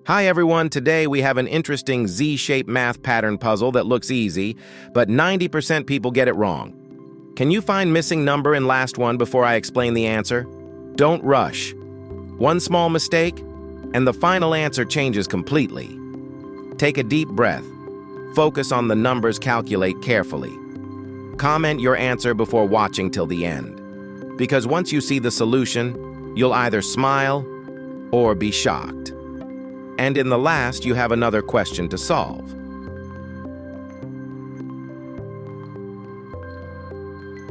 Hi everyone, today we have an interesting Z-shaped math pattern puzzle that looks easy, but 90% people get it wrong. Can you find missing number in last one before I explain the answer? Don't rush. One small mistake, and the final answer changes completely. Take a deep breath. Focus on the numbers, calculate carefully. Comment your answer before watching till the end. Because once you see the solution, you'll either smile or be shocked. And in the last, you have another question to solve.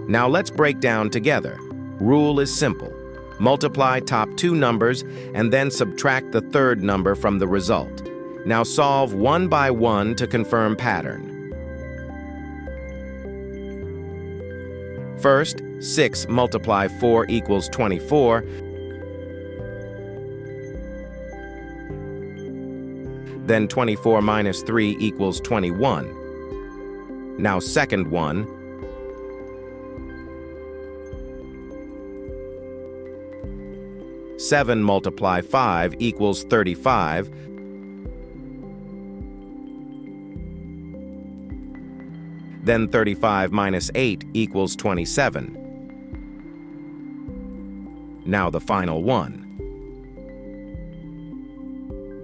Now let's break down together. Rule is simple. Multiply top two numbers and then subtract the third number from the result. Now solve one by one to confirm pattern. First, 6 multiply 4 equals 24. Then 24 minus 3 equals 21. Now second one. Seven multiply 5 equals 35. Then 35 minus 8 equals 27. Now the final one.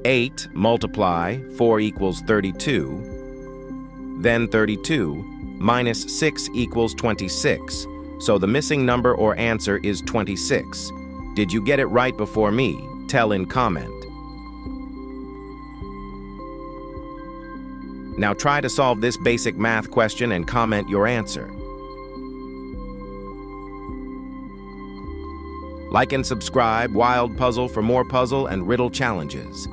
8 multiply 4 equals 32. Then 32 minus 6 equals 26. So the missing number or answer is 26. Did you get it right before me? Tell in comment. Now try to solve this basic math question and comment your answer. Like and subscribe Wild Puzzle for more puzzle and riddle challenges.